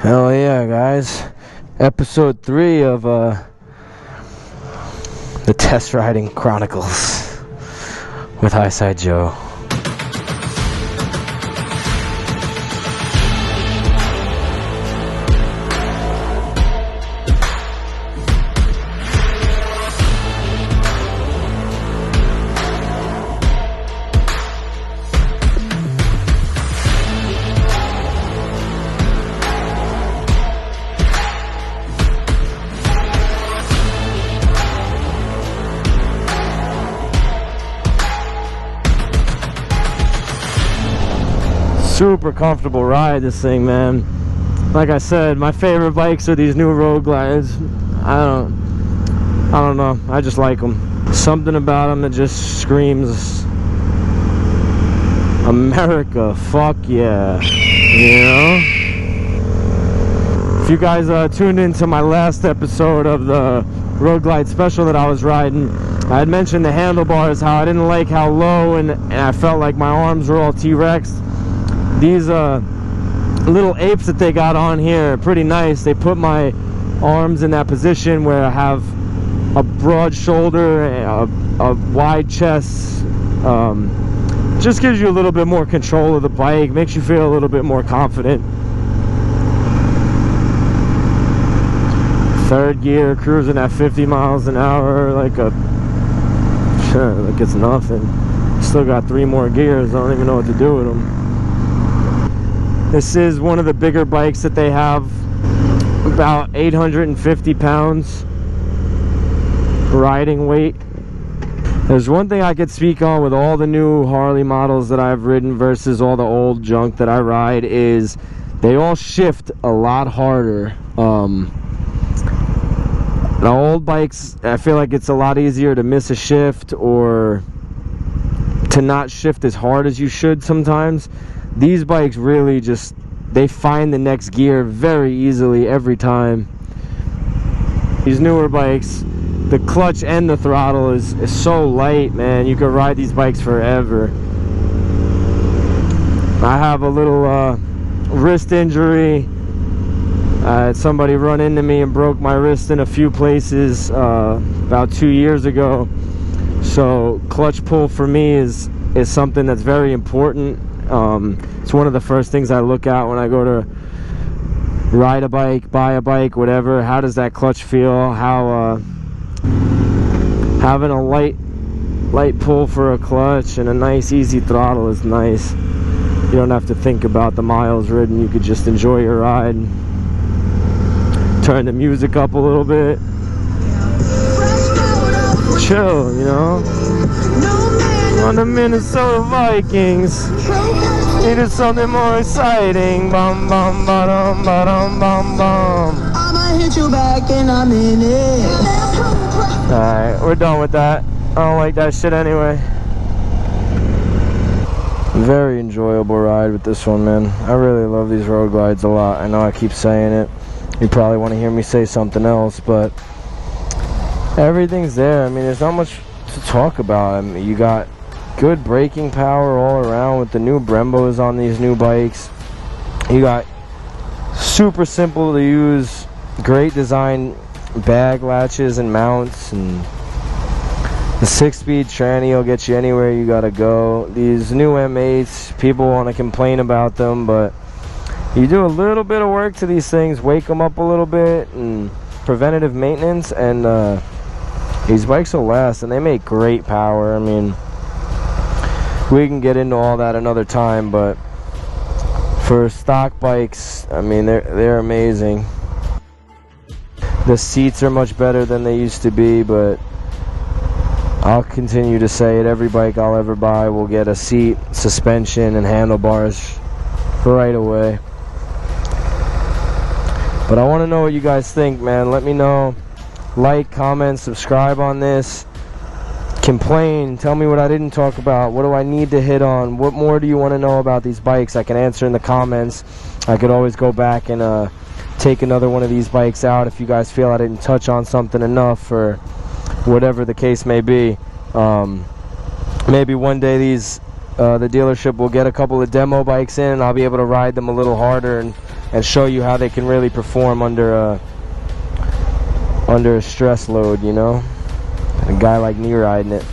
Hell yeah, guys. Episode 3 of the Test Riding Chronicles with Highside Joe. Super comfortable ride, this thing, man. Like I said, my favorite bikes are these new road glides. I don't know, I just like them. Something about them that just screams America, fuck yeah, you know? If you guys tuned into my last episode of the road glide special that I was riding, I had mentioned the handlebars, how I didn't like how low and I felt like my arms were all T-Rex. These little apes that they got on here are pretty nice. They put my arms in that position where I have a broad shoulder, a wide chest. Just gives you a little bit more control of the bike, makes you feel a little bit more confident. Third gear, cruising at 50 miles an hour like it's nothing. Still got 3 more gears. I don't even know what to do with them. This is one of the bigger bikes that they have, about 850 pounds riding weight. There's one thing I could speak on with all the new Harley models that I've ridden versus all the old junk that I ride is they all shift a lot harder. The old bikes, I feel like it's a lot easier to miss a shift or to not shift as hard as you should sometimes. These bikes really just, they find the next gear very easily every time. These newer bikes, the clutch and the throttle is so light, man. You could ride these bikes forever. I have a little wrist injury. Somebody run into me and broke my wrist in a few places about 2 years ago. So clutch pull for me is something that's very important. It's one of the first things I look at when I go to ride a bike, buy a bike, whatever. How does that clutch feel? How having a light pull for a clutch and a nice easy throttle is nice. You don't have to think about the miles ridden. You could just enjoy your ride. Turn the music up a little bit. Chill, you know. On the Minnesota Vikings, needed something more exciting. Bum bum ba-dum ba-dum bum bum. I'ma hit you back and I'm in it. Alright, we're done with that. I don't like that shit anyway. Very enjoyable ride with this one, man. I really love these road glides a lot. I know I keep saying it. You probably want to hear me say something else, but everything's there. I mean, there's not much to talk about. I mean, you got good braking power all around with the new Brembos on these new bikes. You got super simple to use, great design bag latches and mounts, and the 6-speed tranny will get you anywhere you gotta go. These new M8s, people want to complain about them, but you do a little bit of work to these things, wake them up a little bit, and preventative maintenance, and these bikes will last, and they make great power. I mean, we can get into all that another time, but for stock bikes, I mean, they're amazing. The seats are much better than they used to be, but I'll continue to say it. Every bike I'll ever buy will get a seat, suspension, and handlebars right away. But I want to know what you guys think, man. Let me know. Like, comment, subscribe on this. Complain, tell me what I didn't talk about. What do I need to hit on? What more do you want to know about these bikes? I can answer in the comments. I could always go back and take another one of these bikes out if you guys feel I didn't touch on something enough, or whatever the case may be. Maybe one day these the dealership will get a couple of demo bikes in and I'll be able to ride them a little harder and and show you how they can really perform under a stress load, you know. A guy like me riding it.